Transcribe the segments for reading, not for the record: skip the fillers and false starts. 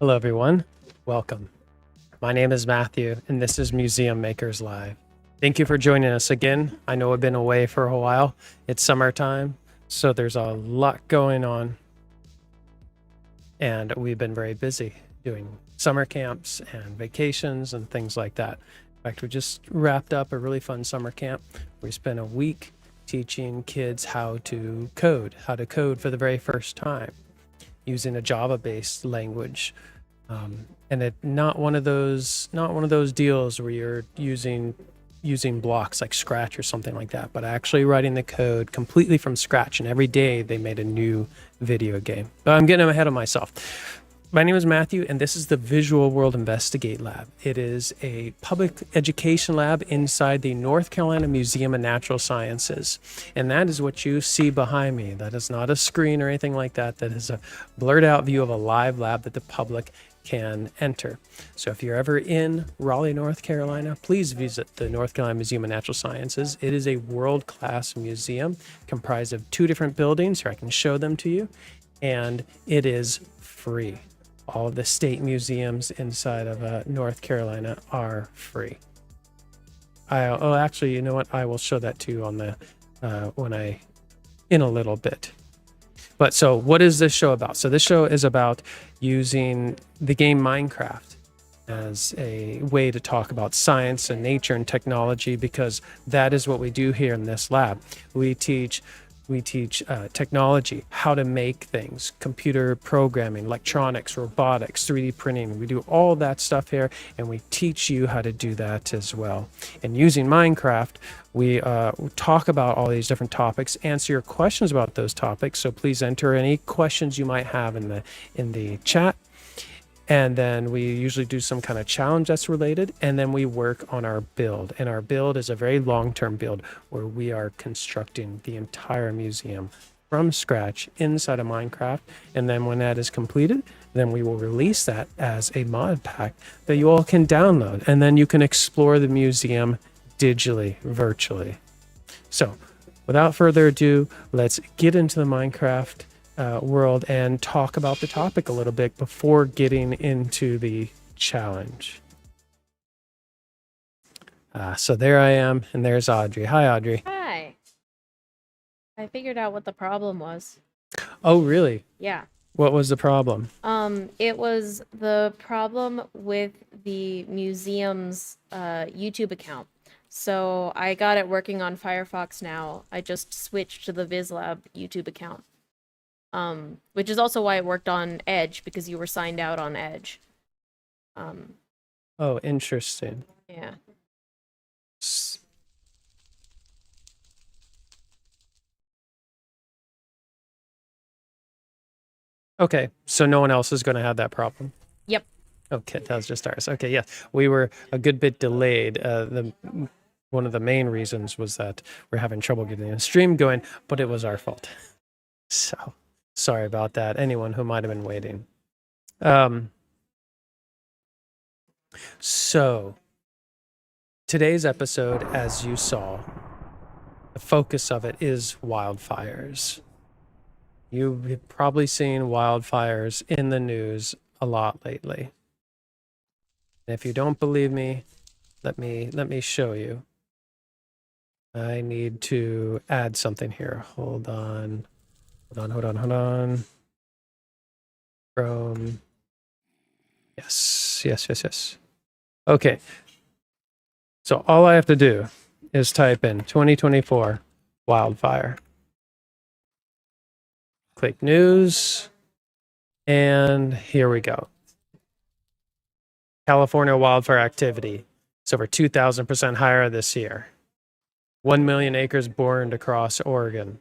Hello, everyone. Welcome. My name is Matthew, and this is Museum Makers Live. Thank you for joining us again. I know I've been away for a while. It's summertime, so there's a lot going on. And we've been very busy doing summer camps and vacations and things like that. In fact, we just wrapped up a really fun summer camp. We spent a week teaching kids how to code for the very first time using a Java-based language. And it not one of those deals where you're using blocks like Scratch or something like that, but actually writing the code completely from scratch. And every day they made a new video game. But I'm getting ahead of myself. My name is Matthew, and this is the Visual World Investigate Lab. It is a public education lab inside the North Carolina Museum of Natural Sciences. And that is what you see behind me. That is not a screen or anything like that. That is a blurred out view of a live lab that the public can enter. So if you're ever in Raleigh, North Carolina, please visit the North Carolina Museum of Natural Sciences. It is a world-class museum comprised of 2 different buildings. Here, I can show them to you. And it is free. All of the state museums inside of North Carolina are free. Actually, you know what? I will show that to you on the in a little bit. But so what is this show about? So this show is about using the game Minecraft as a way to talk about science and nature and technology, because that is what we do here in this lab. We teach technology, how to make things, computer programming, electronics, robotics, 3D printing. We do all that stuff here, and we teach you how to do that as well. And using Minecraft, we talk about all these different topics, answer your questions about those topics. So please enter any questions you might have in the chat. And then we usually do some kind of challenge that's related, and then we work on our build. And our build is a very long-term build where we are constructing the entire museum from scratch inside of Minecraft. And then when that is completed, then we will release that as a mod pack that you all can download. And then you can explore the museum digitally, virtually. So without further ado, let's get into the Minecraft world and talk about the topic a little bit before getting into the challenge. So there I am, and there's Audrey. Hi, Audrey. Hi. I figured out what the problem was. Oh, really? Yeah. What was the problem? It was the problem with the museum's YouTube account. So I got it working on Firefox now. I just switched to the VizLab YouTube account. Which is also why it worked on Edge, because you were signed out on Edge. Oh, interesting. Yeah. Okay, so no one else is going to have that problem? Yep. Okay, that was just ours. Okay, yeah, we were a good bit delayed. One of the main reasons was that we're having trouble getting the stream going, but it was our fault. So sorry about that, anyone who might have been waiting. So today's episode, as you saw, the focus of it is wildfires. You've probably seen wildfires in the news a lot lately. And if you don't believe me, let me show you. I need to add something here. Hold on. Chrome. Yes. Okay. So all I have to do is type in 2024 wildfire. Click news. And here we go. California wildfire activity. It's over 2,000% higher this year. 1 million acres burned across Oregon,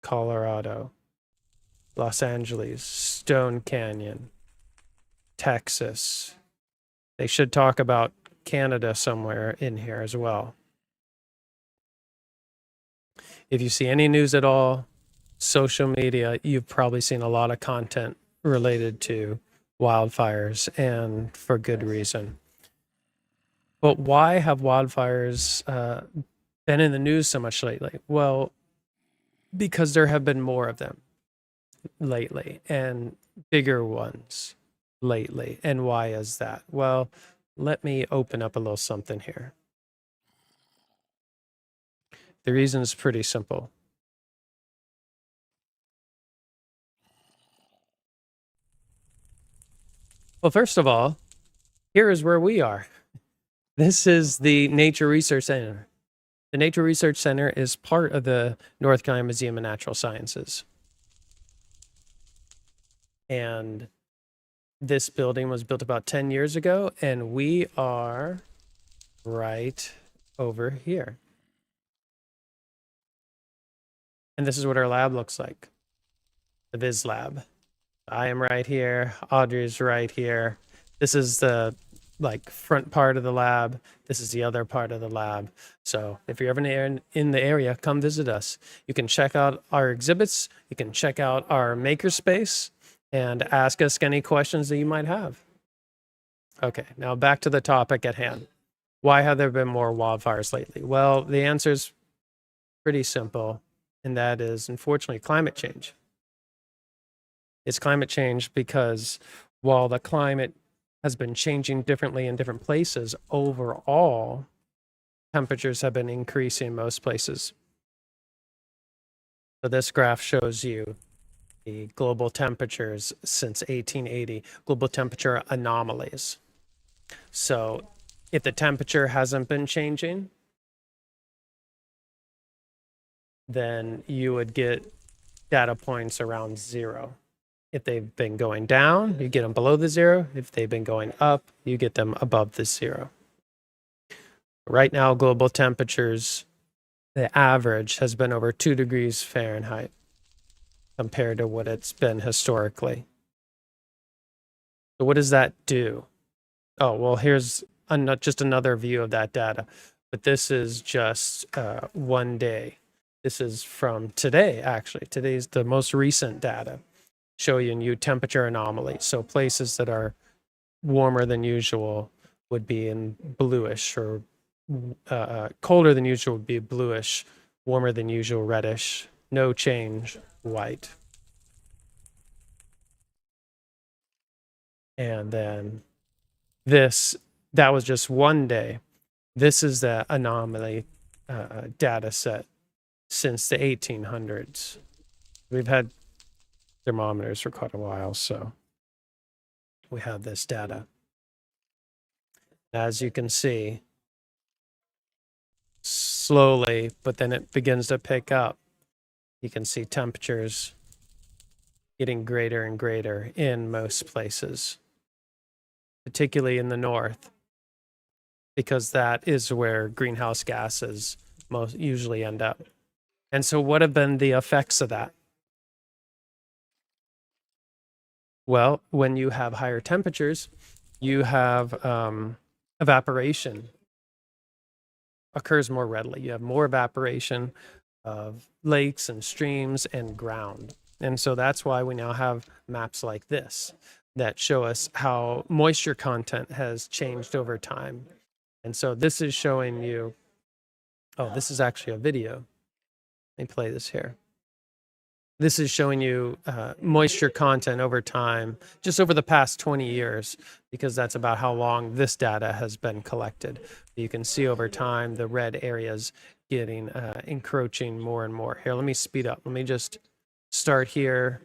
Colorado, Los Angeles, Stone Canyon, Texas. They should talk about Canada somewhere in here as well. If you see any news at all, social media, you've probably seen a lot of content related to wildfires, and for good reason. But why have wildfires been in the news so much lately? Well, because there have been more of them. lately and bigger ones lately. And why is that? Well, let me open up a little something here. The reason is pretty simple. Well, first of all, here is where we are. This is the Nature Research Center. The Nature Research Center is part of the North Carolina Museum of Natural Sciences. And this building was built about 10 years ago, and we are right over here. And this is what our lab looks like, the Viz Lab. I am right here. Audrey's right here. This is the front part of the lab. This is the other part of the lab. So if you're ever in the area, come visit us. You can check out our exhibits. You can check out our makerspace and ask us any questions that you might have. Okay, now back to the topic at hand. Why have there been more wildfires lately? Well, the answer is pretty simple, and that is, unfortunately, climate change. It's climate change because while the climate has been changing differently in different places, overall, temperatures have been increasing in most places. So this graph shows you the global temperatures since 1880, global temperature anomalies. So if the temperature hasn't been changing, then you would get data points around 0. If they've been going down, you get them below the 0. If they've been going up, you get them above the 0. Right now, global temperatures, the average has been over 2 degrees Fahrenheit compared to what it's been historically. So what does that do? Oh, well, here's just another view of that data. But this is just one day. This is from today, actually. Today's the most recent data showing you temperature anomalies. So places that are warmer than usual would be in bluish, or colder than usual would be bluish, warmer than usual reddish, no change, white. And then that was just one day. This is the anomaly data set since the 1800s. We've had thermometers for quite a while, so we have this data. As you can see, slowly, but then it begins to pick up. You can see temperatures getting greater and greater in most places, particularly in the north, because that is where greenhouse gases most usually end up. And so what have been the effects of that? Well, when you have higher temperatures, you have evaporation occurs more readily. You have more evaporation of lakes and streams and ground. And so that's why we now have maps like this that show us how moisture content has changed over time. And so this is showing you, oh, this is actually a video. Let me play this here. This is showing you moisture content over time, just over the past 20 years, because that's about how long this data has been collected. You can see over time the red areas getting encroaching more and more. Here, let me speed up. Let me just start here,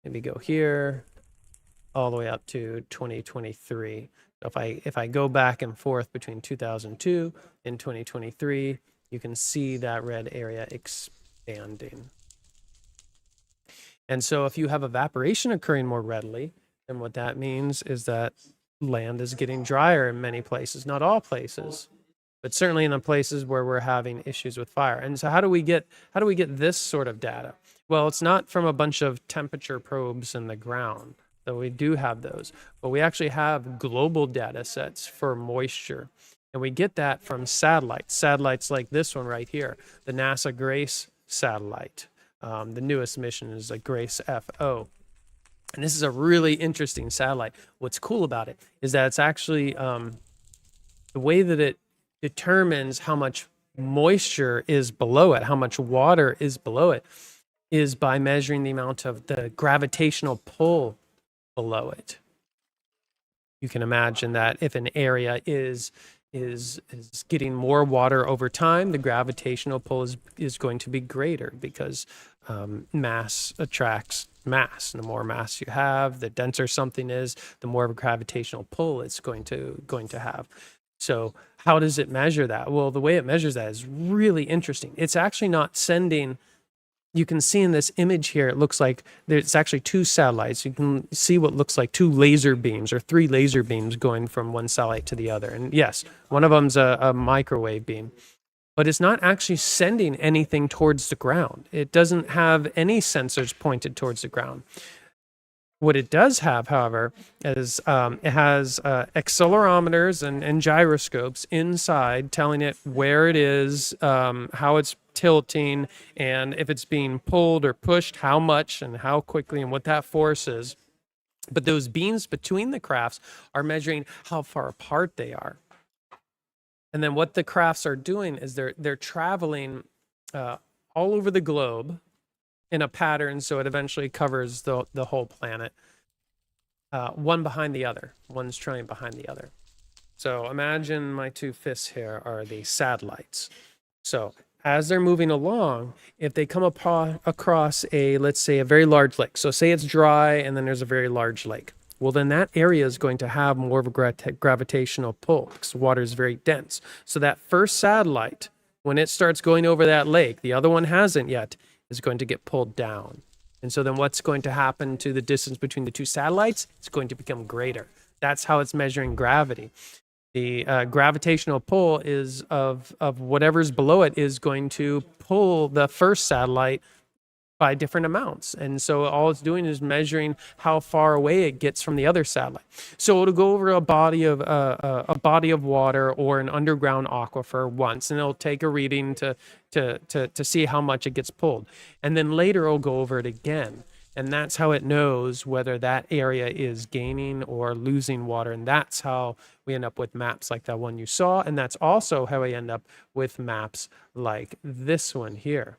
maybe go here, all the way up to 2023. So if I go back and forth between 2002 and 2023, you can see that red area expanding. And so if you have evaporation occurring more readily, then what that means is that land is getting drier in many places, not all places, but certainly in the places where we're having issues with fire. And so how do we get this sort of data? Well, it's not from a bunch of temperature probes in the ground, though we do have those, but we actually have global data sets for moisture. And we get that from satellites like this one right here, the NASA GRACE satellite. The newest mission is a GRACE FO. And this is a really interesting satellite. What's cool about it is that it's actually the way that it determines how much moisture is below it, how much water is below it. is by measuring the amount of the gravitational pull below it. You can imagine that if an area is getting more water over time, the gravitational pull is going to be greater because mass attracts mass. And the more mass you have, the denser something is, the more of a gravitational pull it's going to have. So how does it measure that? Well, the way it measures that is really interesting. It's actually not sending. You can see in this image here, it looks like there's actually two satellites. You can see what looks like two laser beams or three laser beams going from one satellite to the other. And yes, one of them's a microwave beam, but it's not actually sending anything towards the ground. It doesn't have any sensors pointed towards the ground. What it does have, however, is it has accelerometers and gyroscopes inside telling it where it is, how it's tilting, and if it's being pulled or pushed, how much and how quickly and what that force is. But those beams between the crafts are measuring how far apart they are. And then what the crafts are doing is they're traveling all over the globe in a pattern, so it eventually covers the whole planet, one behind the other. One's trailing behind the other. So imagine my two fists here are the satellites. So as they're moving along, if they come across let's say a very large lake, so say it's dry and then there's a very large lake, well, then that area is going to have more of a gravitational pull because the water is very dense. So that first satellite, when it starts going over that lake, the other one hasn't yet, is going to get pulled down. And so then what's going to happen to the distance between the two satellites? It's going to become greater. That's how it's measuring gravity. The gravitational pull is of whatever's below it is going to pull the first satellite by different amounts. And so all it's doing is measuring how far away it gets from the other satellite. So it'll go over a body of water or an underground aquifer once, and it'll take a reading to see how much it gets pulled. And then later it'll go over it again. And that's how it knows whether that area is gaining or losing water. And that's how we end up with maps like that one you saw. And that's also how we end up with maps like this one here.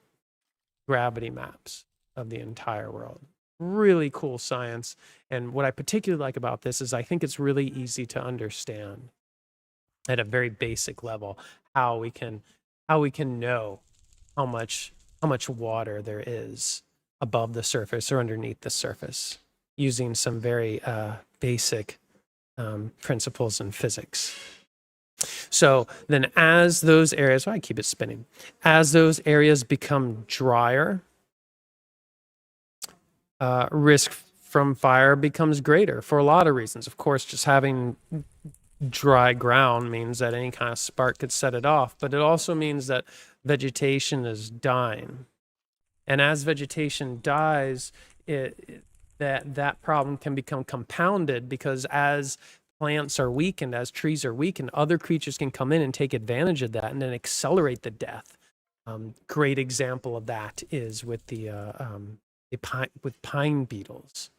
Gravity maps of the entire world. Really cool science. And what I particularly like about this is I think it's really easy to understand at a very basic level how we can know how much water there is above the surface or underneath the surface using some very basic principles in physics. So then as those areas, I keep it spinning, as those areas become drier, risk from fire becomes greater for a lot of reasons. Of course, just having dry ground means that any kind of spark could set it off, but it also means that vegetation is dying. And as vegetation dies, that problem can become compounded because as plants are weakened, as trees are weakened, other creatures can come in and take advantage of that and then accelerate the death. Great example of that is with with pine beetles.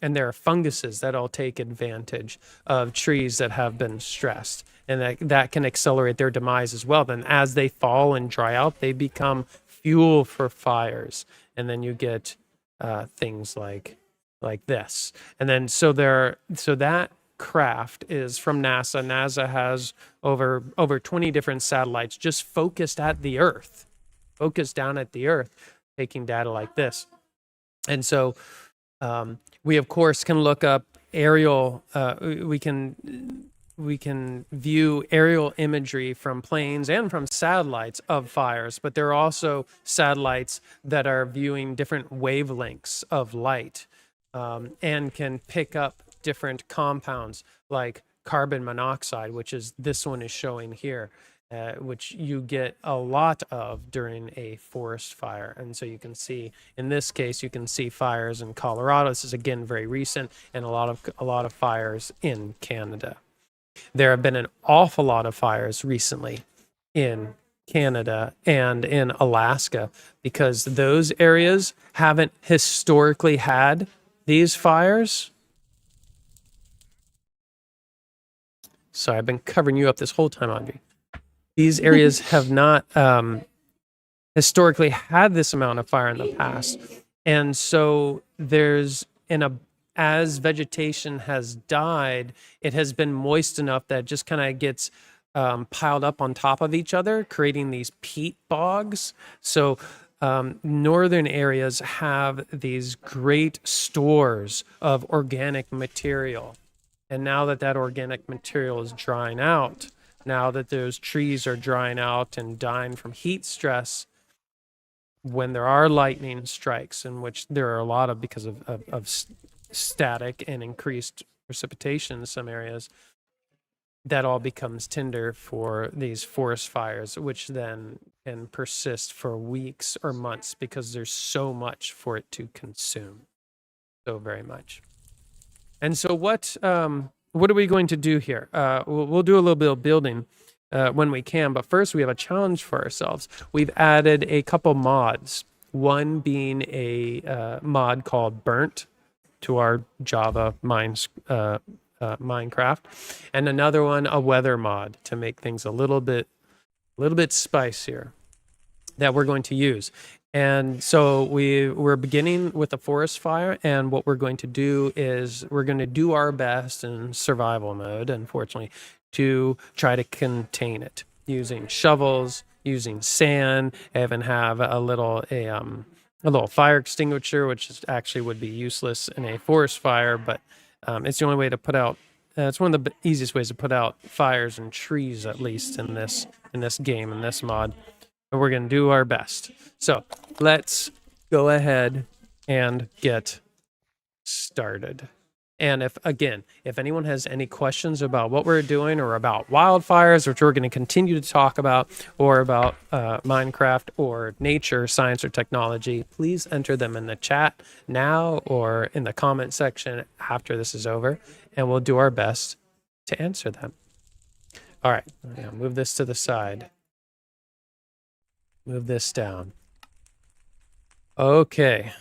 And there are funguses that all take advantage of trees that have been stressed, and that can accelerate their demise as well. Then as they fall and dry out, they become fuel for fires. And then you get things like this. And then so that craft is from NASA. NASA has over 20 different satellites just focused at the Earth, focused down at the Earth, taking data like this. And so we of course can look up aerial. We can view aerial imagery from planes and from satellites of fires, but there are also satellites that are viewing different wavelengths of light and can pick up different compounds like carbon monoxide, which is this one is showing here, which you get a lot of during a forest fire. And so you can see, in this case, you can see fires in Colorado. This is again very recent, and a lot of fires in Canada. There have been an awful lot of fires recently in Canada and in Alaska because those areas haven't historically had these fires. Sorry, I've been covering you up this whole time, Audrey. These areas have not historically had this amount of fire in the past. And so as vegetation has died, it has been moist enough that it just kind of gets piled up on top of each other, creating these peat bogs. So northern areas have these great stores of organic material. And now that organic material is drying out, now that those trees are drying out and dying from heat stress, when there are lightning strikes, in which there are a lot of because of static and increased precipitation in some areas, that all becomes tinder for these forest fires, which then can persist for weeks or months because there's so much for it to consume. So very much. And so what are we going to do here? We'll do a little bit of building when we can, but first we have a challenge for ourselves. We've added a couple mods, one being a mod called Burnt to our Java Minecraft, and another one, a weather mod, to make things a little bit spicier, that we're going to use. And so we're beginning with a forest fire, and what we're going to do is we're going to do our best in survival mode, unfortunately, to try to contain it using shovels, using sand. I even have a little fire extinguisher, which actually would be useless in a forest fire, but it's the only way to put out. It's one of the easiest ways to put out fires and trees, at least in this game, in this mod. And we're going to do our best. So let's go ahead and get started. And if anyone has any questions about what we're doing, or about wildfires, which we're going to continue to talk about, or about Minecraft or nature, science, or technology, please enter them in the chat now or in the comment section after this is over, and we'll do our best to answer them. All right, move this to the side. Move this down. Okay.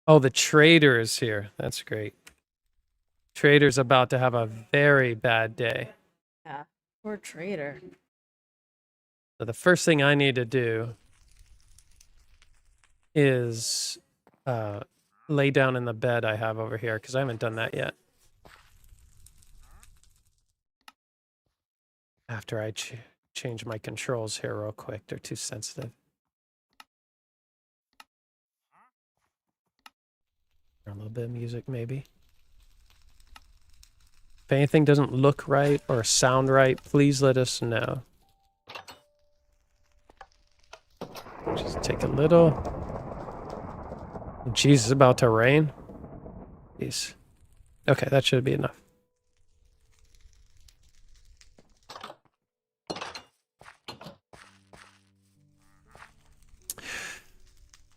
Oh, the trader is here. That's great. Trader's about to have a very bad day. Yeah, poor trader. So the first thing I need to do is lay down in the bed I have over here, because I haven't done that yet. After I change my controls here real quick. They're too sensitive. A little bit of music, maybe. If anything doesn't look right or sound right, please let us know. Just take a little. Jeez, it's about to rain. Jeez. Okay, that should be enough.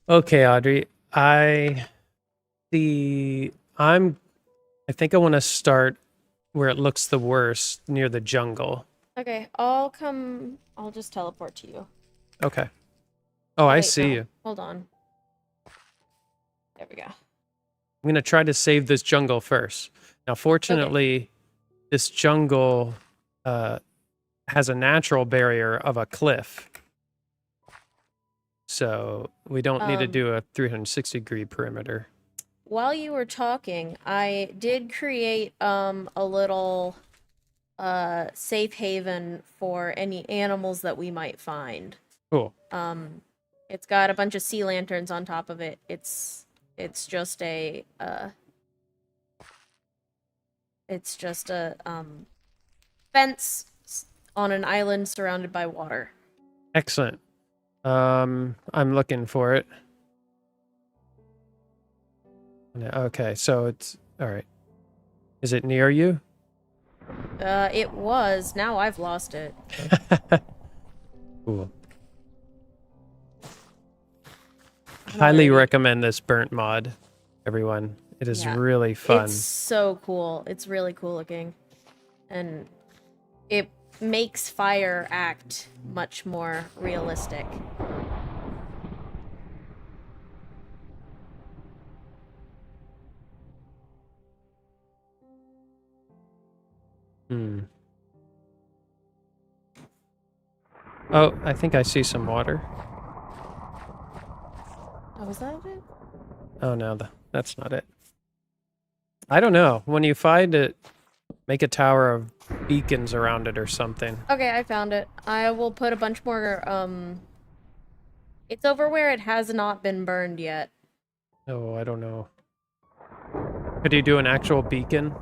Okay, Audrey. I think I want to start where it looks the worst, near the jungle. Okay, I'll just teleport to you. Okay. Oh, I see you. Hold on. There we go. I'm going to try to save this jungle first. Now, fortunately, this jungle has a natural barrier of a cliff. So we don't need to do a 360-degree perimeter. While you were talking, I did create a little safe haven for any animals that we might find. Cool. It's got a bunch of sea lanterns on top of it. It's just a fence on an island surrounded by water. Excellent. I'm looking for it. Okay, so it's all right. Is it near you? It was. Now I've lost it. Cool. Highly recommend this Burnt mod, everyone. It is really fun. It's so cool. It's really cool looking. And it makes fire act much more realistic. Oh, I think I see some water. Oh, was that it? Oh no, that's not it. I don't know. When you find it, make a tower of beacons around it or something. Okay, I found it. I will put a bunch more, it's over where it has not been burned yet. Oh, I don't know. Could you do an actual beacon?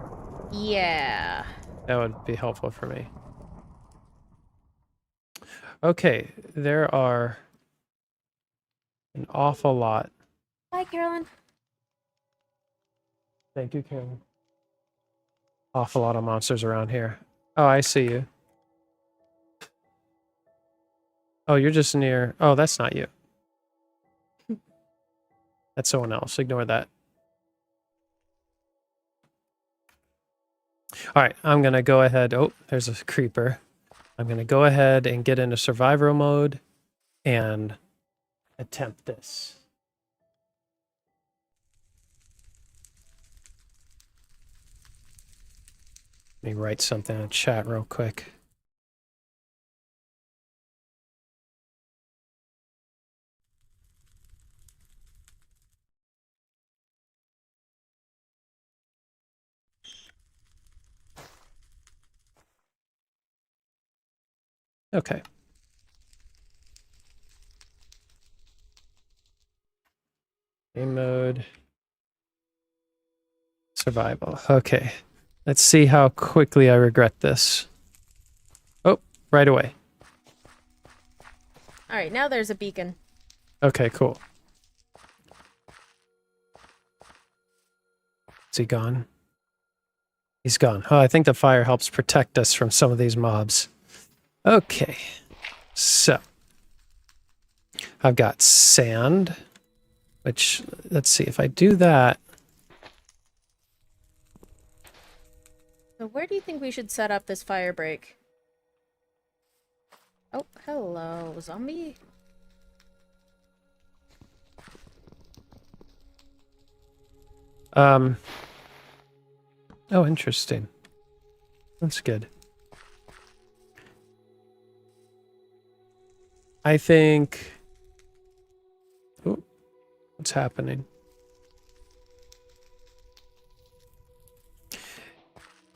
Yeah. That would be helpful for me. Okay, there are an awful lot. Bye, Carolyn. Thank you, Karen. Awful lot of monsters around here. Oh, I see you. Oh, you're just near. Oh, that's not you. That's someone else. Ignore that. All right, I'm going to go ahead. Oh, there's a creeper. I'm going to go ahead and get into survival mode and attempt this. Let me write something in chat real quick. Okay. Game mode. Survival. Okay. Let's see how quickly I regret this. Oh, right away. All right, now there's a beacon. Okay, cool. Is he gone? He's gone. Oh, I think the fire helps protect us from some of these mobs. Okay. So, I've got sand, which, let's see, if I do that. So where do you think we should set up this fire break? Oh, hello, zombie. Oh, interesting. That's good. I think... Oh, what's happening?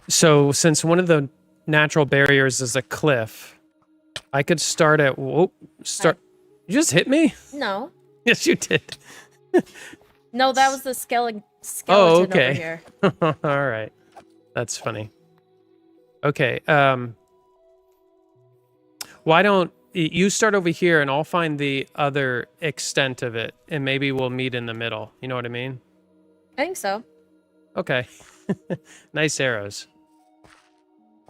So, since one of the natural barriers is a cliff, I could start at... Whoa, start... You just hit me? No. Yes, you did. No, that was the skeleton Oh, over okay. here. All right. That's funny. Okay. Why don't you start over here and I'll find the other extent of it and maybe we'll meet in the middle. You know what I mean? I think so. Okay. Nice arrows.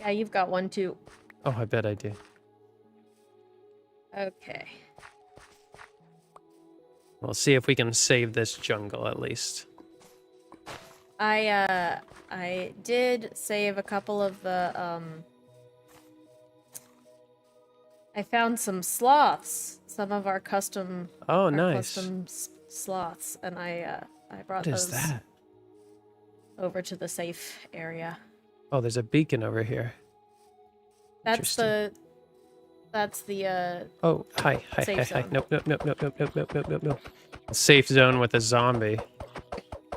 Yeah, you've got one too. Oh, I bet I do. Okay. We'll see if we can save this jungle at least. I did save a couple of the, I found some sloths. Some of our custom... Oh, our nice. custom sloths, and I brought What is those that? over to the safe area. Oh, there's a beacon over here. That's the... Oh, hi. Safe zone. Nope. A safe zone with a zombie.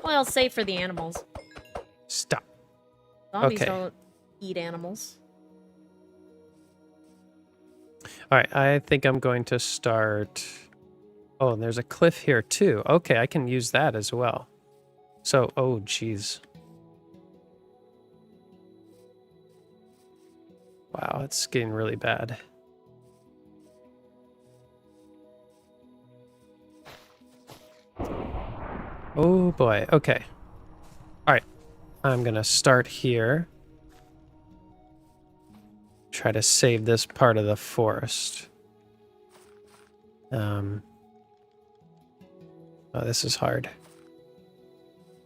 Well, safe for the animals. Stop. Zombies Okay. don't eat animals. All right, I think I'm going to start... Oh, and there's a cliff here too. Okay, I can use that as well. So, oh, geez. Wow, it's getting really bad. Oh, boy. Okay. All right. I'm going to start here. Try to save this part of the forest. Oh, this is hard.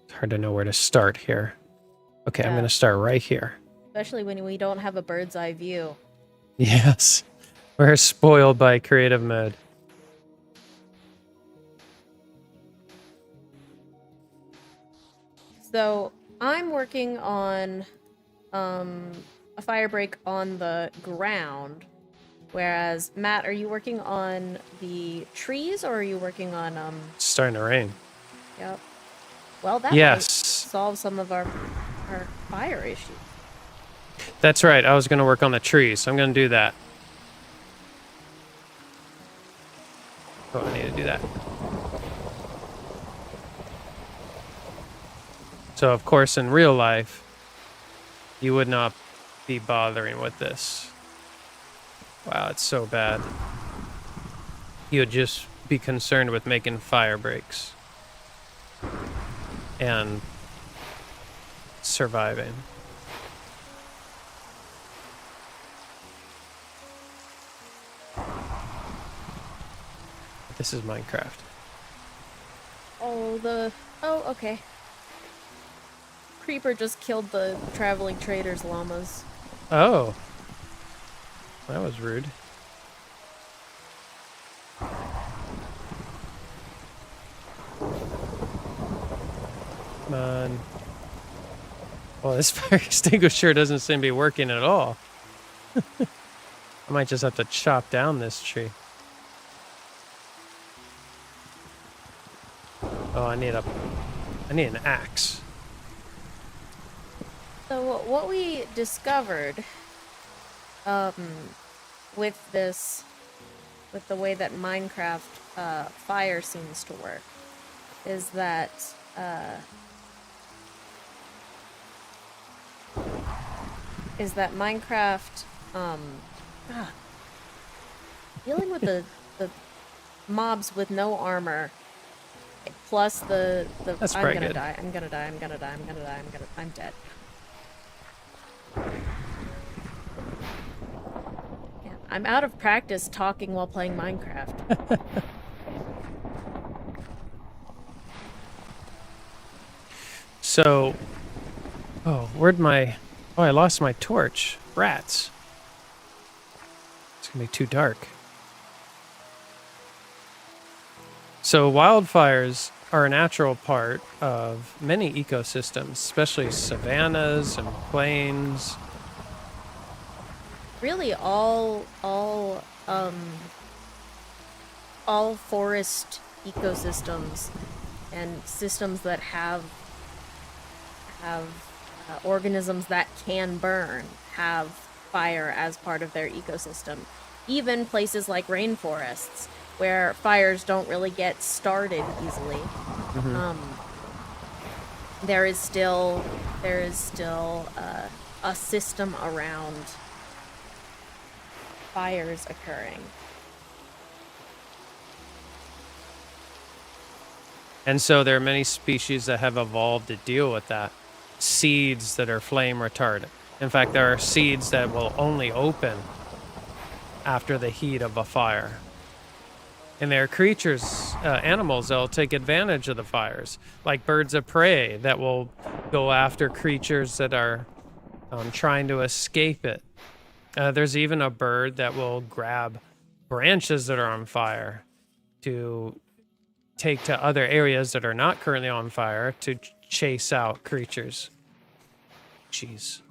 It's hard to know where to start here. Okay, I'm Yeah. going to start right here. Especially when we don't have a bird's eye view. Yes. We're spoiled by creative mode. So I'm working on a fire break on the ground. Whereas, Matt, are you working on the trees or are you working on, It's starting to rain. Yep. Well, that might Yes, solve some of our fire issues. that's right. I was going to work on the trees, so I'm going to do that. Oh, I need to do that. So, of course, in real life, you would not be bothering with this. Wow, it's so bad. You would just be concerned with making fire breaks and surviving. This is Minecraft. Oh, okay. Creeper just killed the traveling trader's llamas. Oh, that was rude. Come on. Well, this fire extinguisher doesn't seem to be working at all. I might just have to chop down this tree. Oh, I need an axe. So what we discovered, with the way that Minecraft fire seems to work, is that Minecraft, dealing with the mobs with no armor, plus the That's I'm pretty gonna good. die, I'm gonna die, I'm gonna die, I'm dead. Yeah, I'm out of practice talking while playing Minecraft. So, oh, oh, I lost my torch. Rats. It's gonna be too dark. So wildfires are a natural part of many ecosystems, especially savannas and plains. Really, all forest ecosystems and systems that have organisms that can burn have fire as part of their ecosystem. Even places like rainforests, where fires don't really get started easily, there is still a system around fires occurring. And so there are many species that have evolved to deal with that. Seeds that are flame retardant. In fact, there are seeds that will only open after the heat of a fire. And there are creatures, animals that will take advantage of the fires, like birds of prey that will go after creatures that are trying to escape it. There's even a bird that will grab branches that are on fire to take to other areas that are not currently on fire to chase out creatures. Jeez.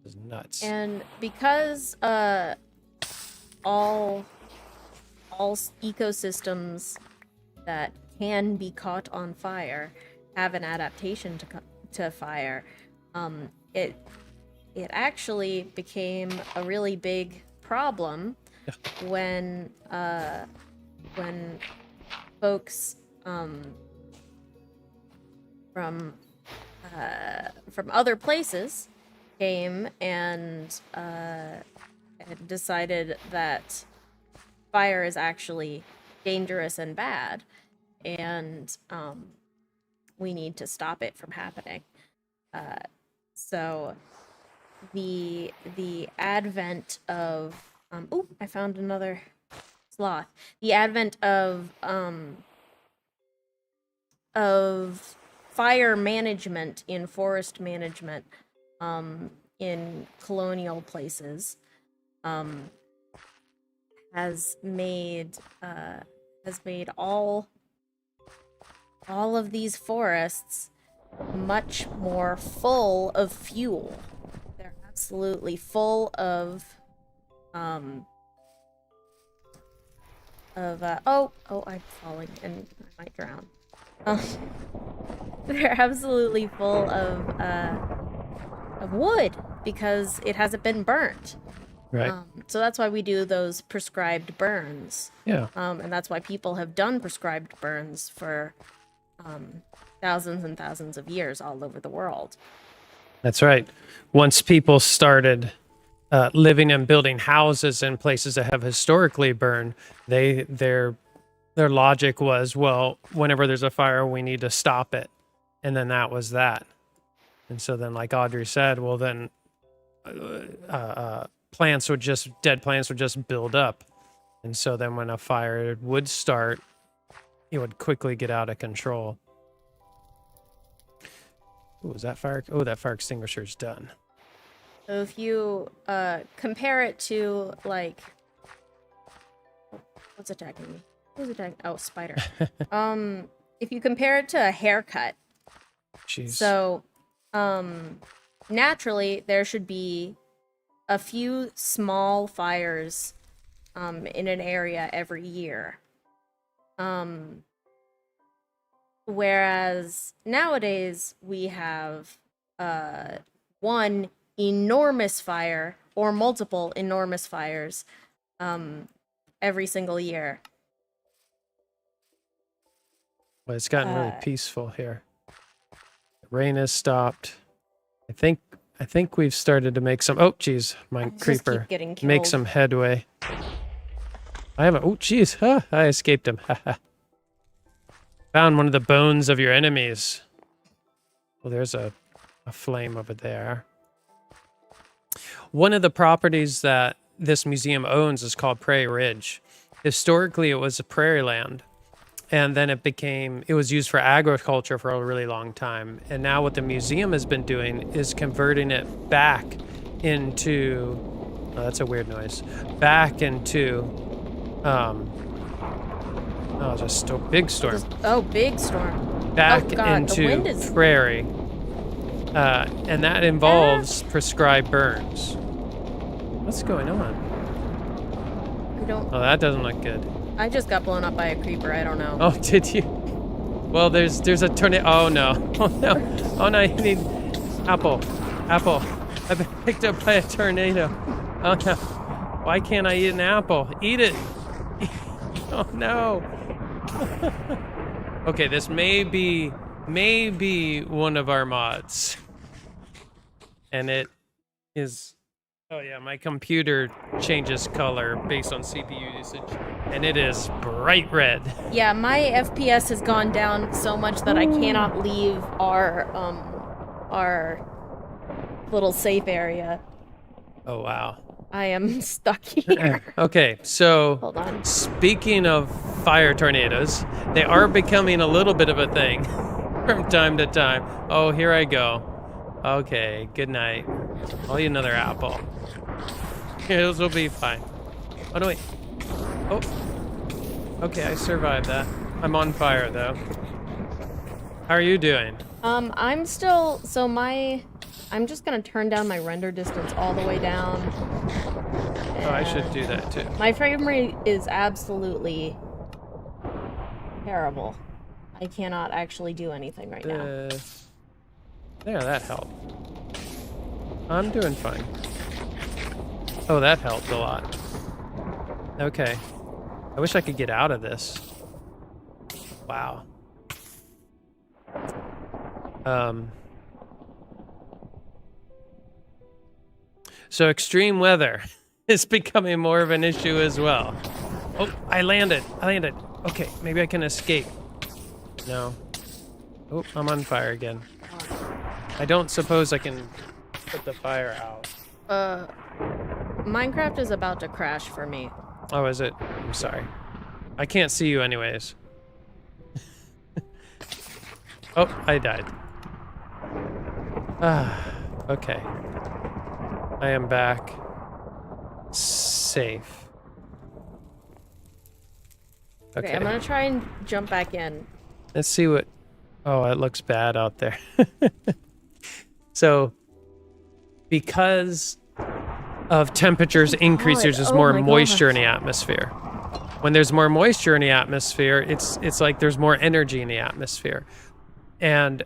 This is nuts. And because all ecosystems that can be caught on fire have an adaptation to fire, it actually became a really big problem when folks from other places came and decided that fire is actually dangerous and bad, and we need to stop it from happening. So the advent of I found another sloth. The advent of fire management in forest management in colonial places has made all of these forests much more full of fuel. They're absolutely full of I'm falling and I might drown. Um, they're absolutely full of wood because it hasn't been burnt. Right. So that's why we do those prescribed burns. Yeah. And that's why people have done prescribed burns for thousands and thousands of years all over the world. That's right. Once people started living and building houses in places that have historically burned, their logic was, well, whenever there's a fire, we need to stop it, and then that was that. And so then, like Audrey said, well, then dead plants would just build up, and so then when a fire would start, it would quickly get out of control. Ooh, is that fire? Oh, that fire extinguisher is done. So if you compare it to, like, what's attacking me? Who's attacking? Oh, spider. If you compare it to a haircut, Jeez. so naturally there should be a few small fires in an area every year. Whereas nowadays we have one enormous fire or multiple enormous fires every single year. Well, it's gotten really peaceful here. The rain has stopped. I think we've started to make some. Oh, geez, my creeper make some headway. I haven't. Oh, geez, I escaped him. Found one of the bones of your enemies. Well, there's a flame over there. One of the properties that this museum owns is called Prairie Ridge. Historically, it was a prairie land, and then it was used for agriculture for a really long time. And now what the museum has been doing is converting it back into, oh, that's a weird noise, back into, just a big storm. Big storm. Back God, into prairie. And that involves prescribed burns. What's going on? Oh, that doesn't look good. I just got blown up by a creeper. I don't know. Oh, did you? Well, there's a tornado. Oh no! Oh no! Oh no! You need apple. I've been picked up by a tornado. Oh no! Why can't I eat an apple? Eat it! Oh no! Okay, this may be one of our mods, and it is. Oh yeah, my computer changes color based on CPU usage, and it is bright red. Yeah, my FPS has gone down so much that I cannot leave our little safe area. Oh wow. I am stuck here. Okay, so hold on. Speaking of fire tornadoes, they are becoming a little bit of a thing from time to time. Oh, here I go. Okay, good night. I'll eat another apple. This will be fine. Oh, no, wait. Oh. Okay, I survived that. I'm on fire, though. How are you doing? I'm still... I'm just gonna turn down my render distance all the way down. Oh, I should do that, too. My frame rate is absolutely terrible. I cannot actually do anything right now. There, that helped. I'm doing fine. Oh, that helped a lot. Okay. I wish I could get out of this. Wow. So extreme weather is becoming more of an issue as well. Oh, I landed. Okay, maybe I can escape. No. Oh, I'm on fire again. I don't suppose I can put the fire out. Minecraft is about to crash for me. Oh, is it? I'm sorry. I can't see you anyways. Oh, I died. Okay. I am back. Safe. Okay, I'm gonna try and jump back in. Let's see what... Oh, it looks bad out there. So, because of temperatures increases, there's Oh more my moisture in gosh. the atmosphere. When there's more moisture in the atmosphere, it's like there's more energy in the atmosphere. And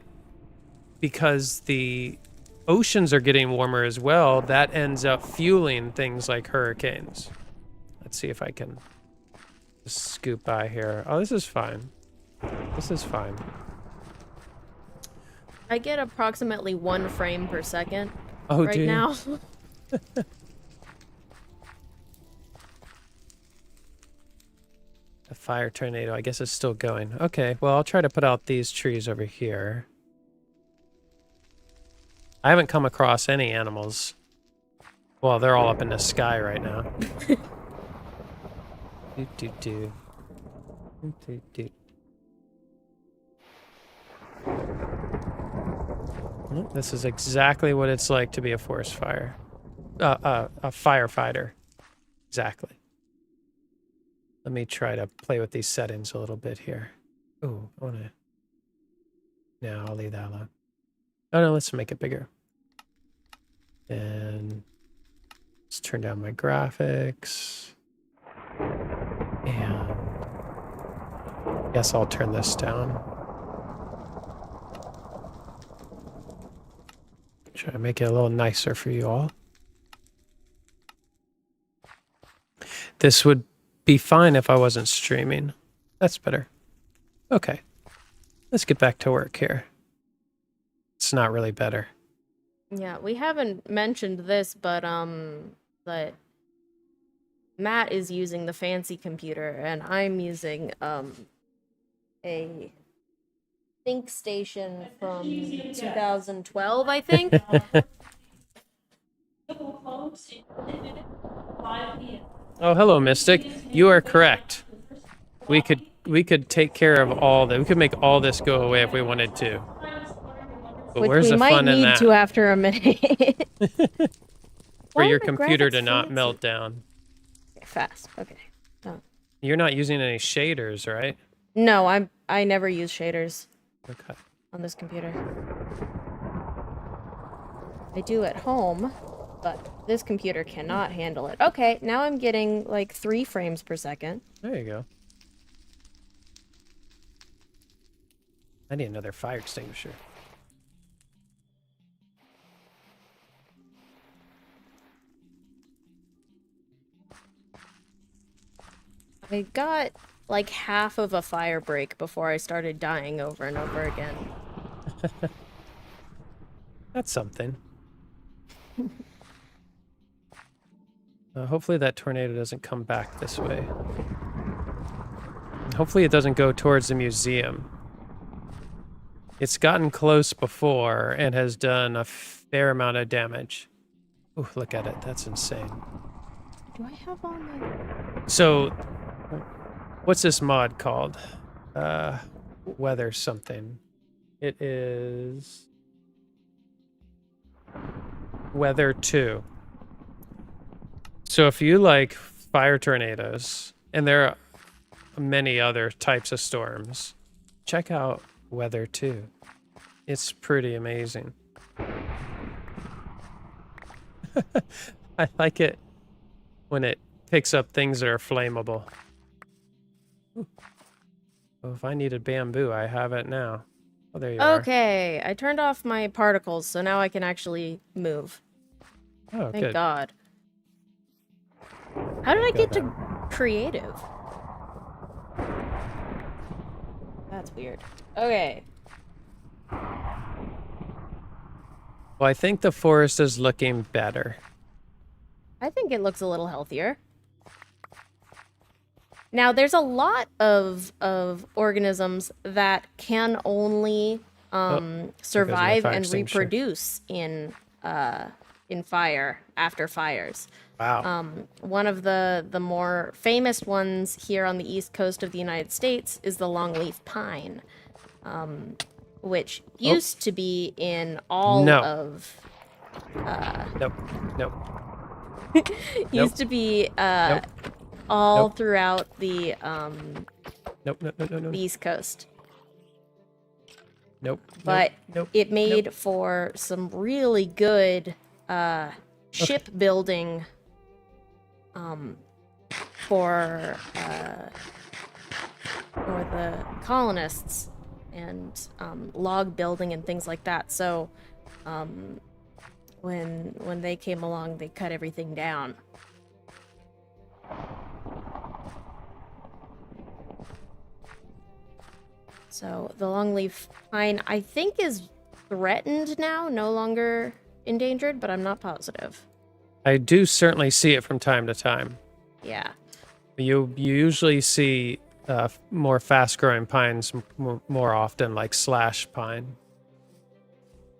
because the oceans are getting warmer as well, that ends up fueling things like hurricanes. Let's see if I can just scoop by here. Oh, this is fine. This is fine. I get approximately 1 frame per second Oh, right do you? now. The fire tornado, I guess, is still going. Okay, well, I'll try to put out these trees over here. I haven't come across any animals. Well, they're all up in the sky right now. Do, do, do. Do, do, do. This is exactly what it's like to be a forest fire. A firefighter. Exactly. Let me try to play with these settings a little bit here. Ooh, I want to... No, I'll leave that alone. Oh, no, let's make it bigger. And let's turn down my graphics. And guess I'll turn this down. Try to make it a little nicer for you all. This would be fine if I wasn't streaming. That's better. Okay. Let's get back to work here. It's not really better. Yeah, we haven't mentioned this, but Matt is using the fancy computer, and I'm using a Think Station from 2012, I think. Oh, hello, Mystic. You are correct. We could take care of all that. We could make all this go away if we wanted to. But Which where's we the might fun in need that? to after a minute. For Why your are my computer graphics to not fancy? melt down. Okay, fast. Okay. You're not using any shaders, right? No, I never use shaders Okay. on this computer. I do at home, but this computer cannot handle it. Okay, now I'm getting like 3 frames per second. There you go. I need another fire extinguisher. I got like half of a fire break before I started dying over and over again. That's something. Hopefully that tornado doesn't come back this way. And hopefully it doesn't go towards the museum. It's gotten close before and has done a fair amount of damage. Ooh, look at it. That's insane. Do I have all my... So, what's this mod called? Weather something. It is... Weather 2. So if you like fire tornadoes, and there are many other types of storms, check out Weather 2. It's pretty amazing. I like it when it picks up things that are flammable. Ooh. Well, if I needed bamboo, I have it now. Oh, there you are. Okay, I turned off my particles, so now I can actually move. Oh, Thank good. God. How did I Go get to down. creative? That's weird. Okay. Well, I think the forest is looking better. I think it looks a little healthier. Now, there's a lot of organisms that can only survive fire and extinguisher. reproduce in fire after fires. Wow. One of the more famous ones here on the east coast of the United States is the longleaf pine, which used to be in all No. of Nope. Nope. used to be Nope. all Nope. throughout the Nope. Nope. Nope. Nope. the East Coast. Nope. But nope. it made for some really good shipbuilding for the colonists and log building and things like that. So when they came along, they cut everything down. So the longleaf pine, I think, is threatened now, no longer endangered, but I'm not positive. I do certainly see it from time to time. Yeah. You usually see more fast-growing pines more often, like slash pine.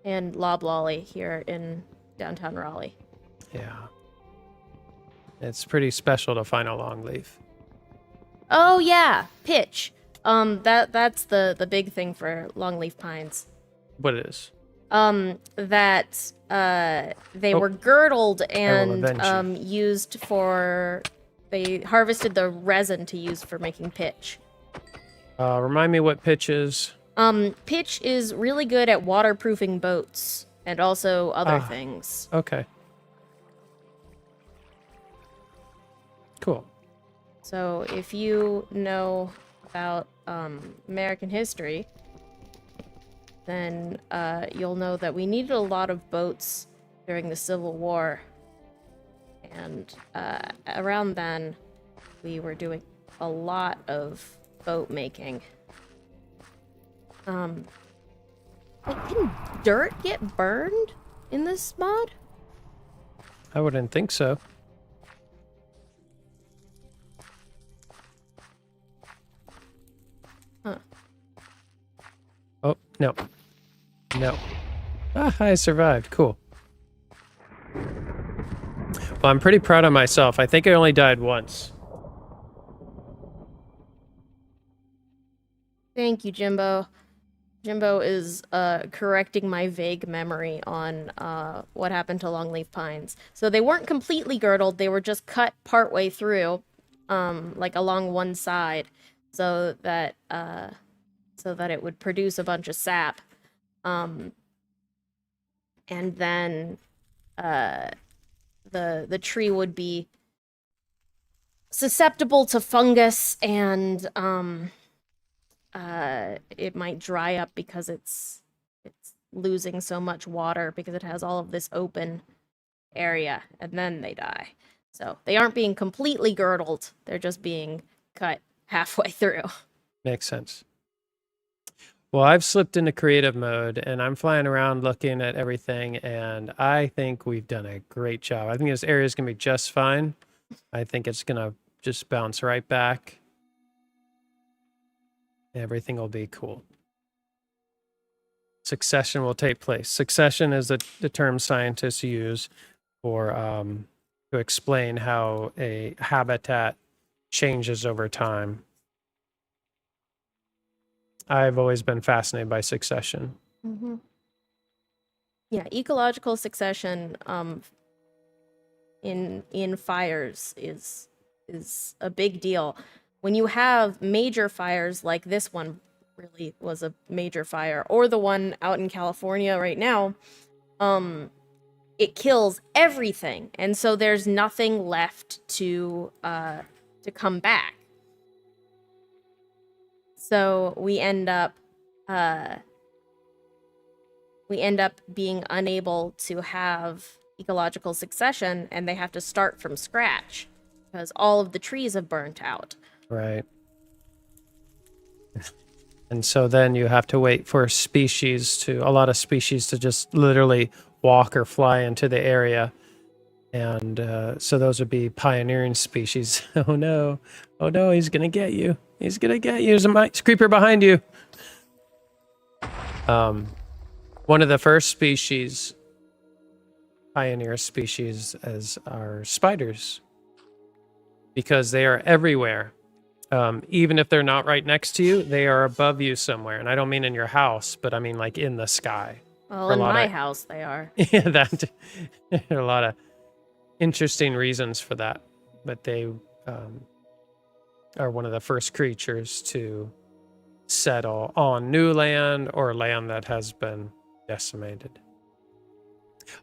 And loblolly here in downtown Raleigh. Yeah. It's pretty special to find a longleaf. Oh yeah, pitch. That's the big thing for longleaf pines. What it is? That they were girdled and used for. They harvested the resin to use for making pitch. Remind me what pitch is. Pitch is really good at waterproofing boats and also other things. Okay. Cool. So if you know about American history, then you'll know that we needed a lot of boats during the Civil War. And around then, we were doing a lot of boat making. Can dirt get burned in this mod? I wouldn't think so. Huh. Oh, no. No. Ah, I survived. Cool. Well, I'm pretty proud of myself. I think I only died once. Thank you, Jimbo. Jimbo is correcting my vague memory on what happened to longleaf pines. So they weren't completely girdled, they were just cut partway through, like along one side, so that it would produce a bunch of sap. And then the tree would be susceptible to fungus and it might dry up because it's losing so much water because it has all of this open area, and then they die. So they aren't being completely girdled, they're just being cut halfway through. Makes sense. Well, I've slipped into creative mode and I'm flying around looking at everything, and I think we've done a great job. I think this area is going to be just fine. I think it's going to just bounce right back. Everything will be cool. Succession will take place. Succession is the term scientists use for to explain how a habitat changes over time. I've always been fascinated by succession. Mm-hmm. Yeah, ecological succession in fires is a big deal. When you have major fires like this one really was a major fire, or the one out in California right now, it kills everything, and so there's nothing left to come back. So we end up being unable to have ecological succession, and they have to start from scratch because all of the trees have burnt out. Right. And so then you have to wait for a lot of species to just literally walk or fly into the area. And so those would be pioneering species. Oh no, he's going to get you. He's going to get you. There's a creeper behind you. One of the first species, pioneer species, are spiders, because they are everywhere. Even if they're not right next to you, they are above you somewhere. And I don't mean in your house, but I mean like in the sky. Well, in my house they are. Yeah, there are a lot of interesting reasons for that. But they are one of the first creatures to settle on new land or land that has been decimated.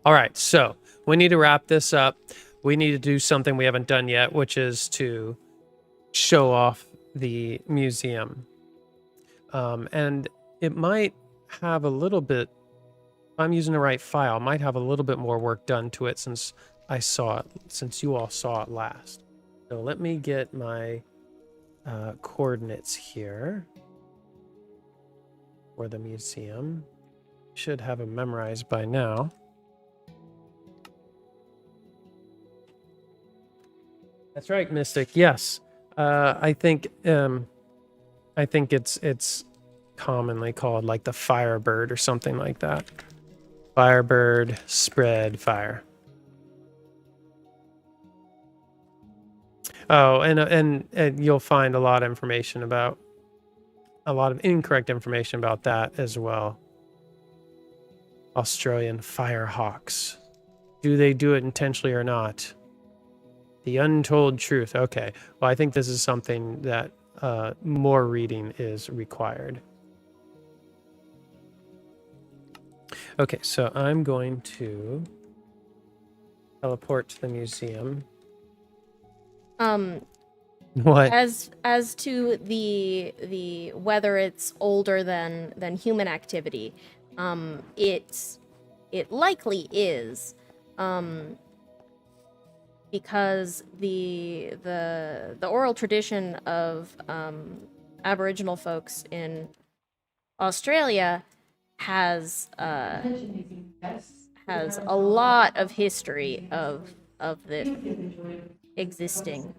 All right, so we need to wrap this up. We need to do something we haven't done yet, which is to show off the museum. And it might have a little bit, if I'm using the right file, it might have a little bit more work done to it since since you all saw it last. So let me get my coordinates here for the museum. Should have them memorized by now. That's right, Mystic. Yes, I think it's commonly called like the Firebird or something like that. Firebird spread fire. Oh, and you'll find a lot of information about a lot of incorrect information about that as well. Australian firehawks. Do they do it intentionally or not? The untold truth. Okay. Well, I think this is something that more reading is required. Okay, so I'm going to teleport to the museum. What? As to the whether it's older than human activity, it likely is, because the oral tradition of Aboriginal folks in Australia has a lot of history of this existing.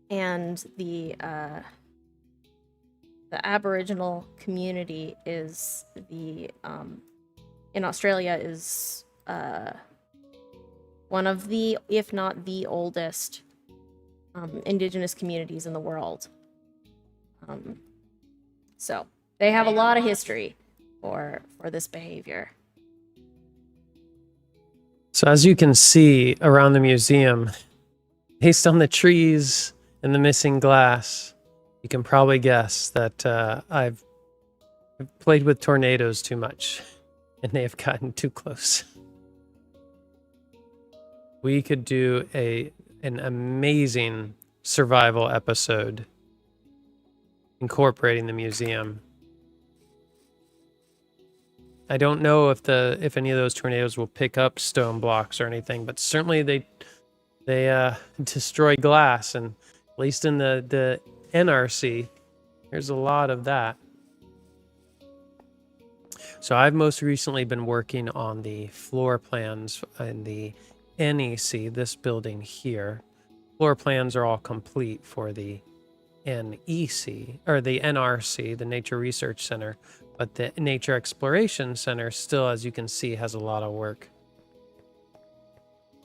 And the Aboriginal community is in Australia is one of the, if not the oldest, Indigenous communities in the world. So they have a lot of history for this behavior. So as you can see around the museum, based on the trees and the missing glass, you can probably guess that I've played with tornadoes too much and they have gotten too close. We could do an amazing survival episode incorporating the museum. I don't know if any of those tornadoes will pick up stone blocks or anything, but certainly they destroy glass, and at least in the NRC, there's a lot of that. So I've most recently been working on the floor plans in the NEC, this building here. Floor plans are all complete for the NEC, or the NRC, the Nature Research Center, but the Nature Exploration Center still, as you can see, has a lot of work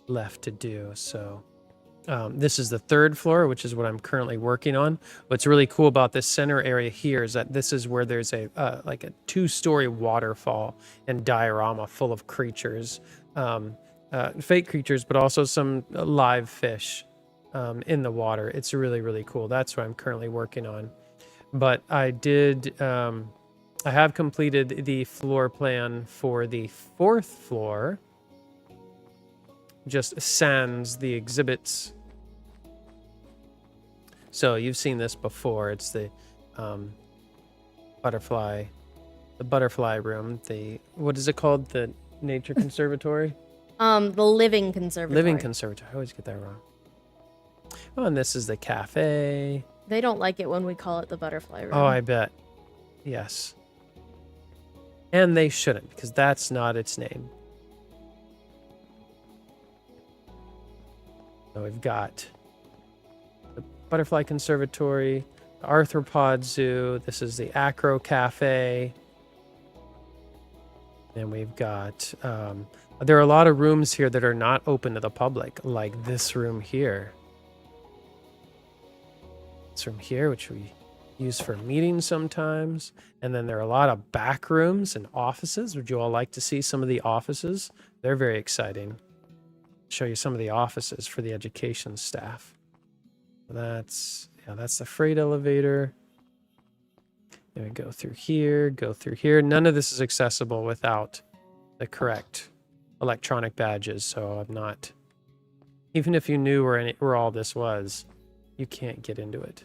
left to do. So this is the third floor, which is what I'm currently working on. What's really cool about this center area here is that this is where there's a like a 2-story waterfall and diorama full of creatures, fake creatures, but also some live fish in the water. It's really, really cool. That's what I'm currently working on. But I have completed the floor plan for the 4th floor. Just sans the exhibits. So you've seen this before. It's the butterfly room. What is it called? The Nature Conservatory? The Living Conservatory. Living Conservatory. I always get that wrong. Oh, and this is the cafe. They don't like it when we call it the butterfly room. Oh, I bet. Yes. And they shouldn't, because that's not its name. So we've got the Butterfly Conservatory, the Arthropod Zoo. This is the Acro Cafe. And we've got, there are a lot of rooms here that are not open to the public, like this room here. This room here, which we use for meetings sometimes. And then there are a lot of back rooms and offices. Would you all like to see some of the offices? They're very exciting. Show you some of the offices for the education staff. That's the freight elevator. And we go through here, go through here. None of this is accessible without the correct electronic badges, so I'm not... Even if you knew where all this was, you can't get into it.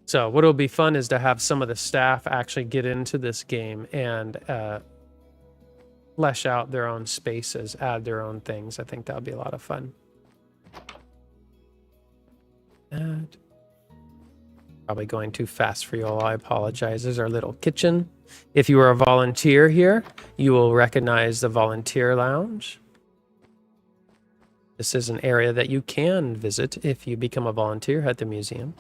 So what'll be fun is to have some of the staff actually get into this game and flesh out their own spaces, add their own things. I think that would be a lot of fun. And probably going too fast for you all. I apologize. There's our little kitchen. If you are a volunteer here, you will recognize the volunteer lounge. This is an area that you can visit if you become a volunteer at the museum,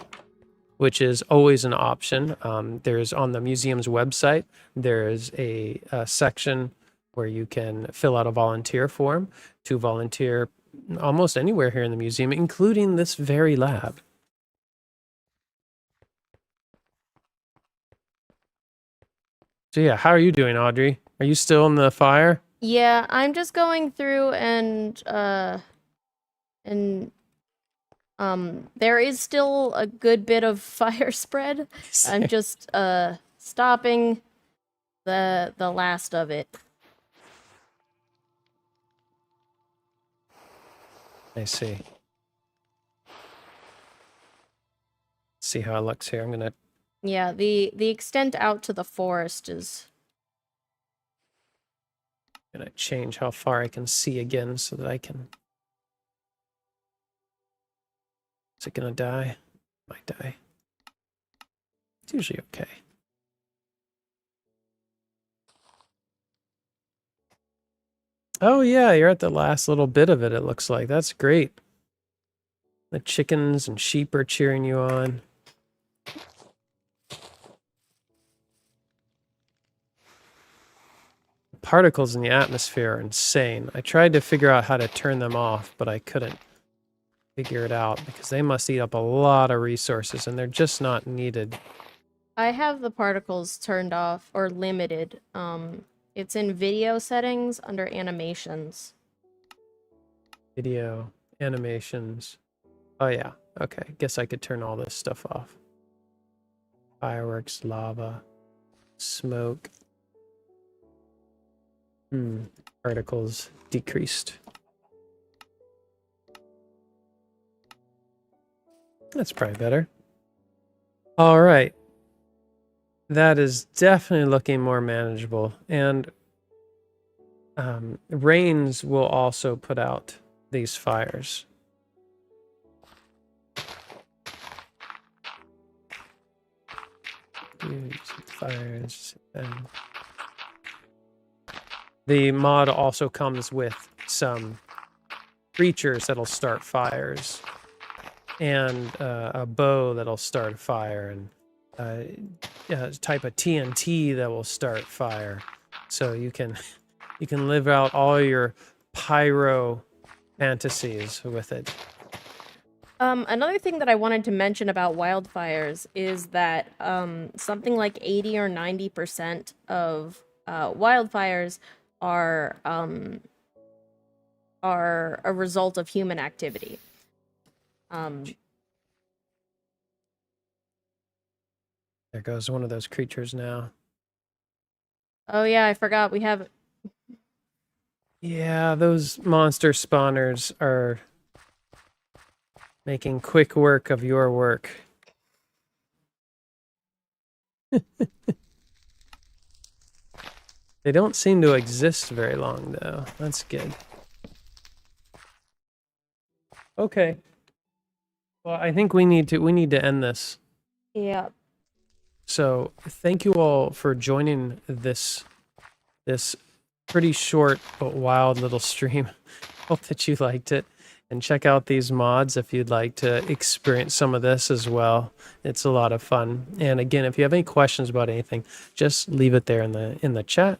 which is always an option. There's on the museum's website, there's a section where you can fill out a volunteer form to volunteer almost anywhere here in the museum, including this very lab. So yeah, how are you doing, Audrey? Are you still in the fire? Yeah, I'm just going through and there is still a good bit of fire spread. I'm just stopping the last of it. I see. See how it looks here. I'm gonna... Yeah, the extent out to the forest is... gonna change how far I can see again so that I can... Is it gonna die? Might die. It's usually okay. Oh yeah, you're at the last little bit of it, it looks like. That's great. The chickens and sheep are cheering you on. Particles in the atmosphere are insane. I tried to figure out how to turn them off, but I couldn't figure it out because they must eat up a lot of resources and they're just not needed. I have the particles turned off or limited. It's in video settings under animations. Video, animations. Oh yeah, okay. Guess I could turn all this stuff off. Fireworks, lava, smoke. Particles decreased. That's probably better. All right. That is definitely looking more manageable. And rains will also put out these fires. Fires. The mod also comes with some creatures that'll start fires, and a bow that'll start a fire, and a type of TNT that will start fire. So you can live out all your pyro fantasies with it. Another thing that I wanted to mention about wildfires is that something like 80 or 90% of wildfires are a result of human activity. There goes one of those creatures now. Oh yeah, I forgot we have... Yeah, those monster spawners are making quick work of your work. They don't seem to exist very long, though. That's good. Okay. Well, I think we need to end this. Yeah. So thank you all for joining this pretty short but wild little stream. Hope that you liked it. And check out these mods if you'd like to experience some of this as well. It's a lot of fun. And again, if you have any questions about anything, just leave it there in the chat,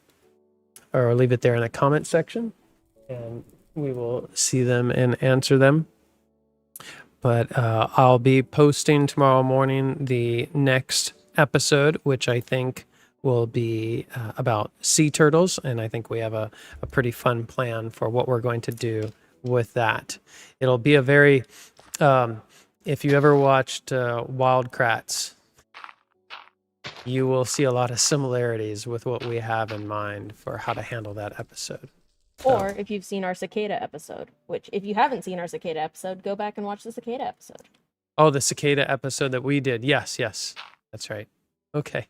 or leave it there in the comment section, and we will see them and answer them. But I'll be posting tomorrow morning the next episode, which I think will be about sea turtles, and I think we have a pretty fun plan for what we're going to do with that. It'll be a very, if you ever watched Wild Kratts, you will see a lot of similarities with what we have in mind for how to handle that episode. Or if you've seen our cicada episode, which if you haven't seen our cicada episode, go back and watch the cicada episode. Oh, the cicada episode that we did. Yes, that's right. Okay.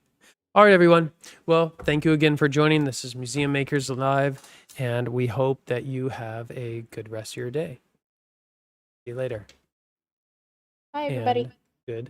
All right, everyone. Well, thank you again for joining. This is Museum Makers Live, and we hope that you have a good rest of your day. See you later. Hi, everybody. And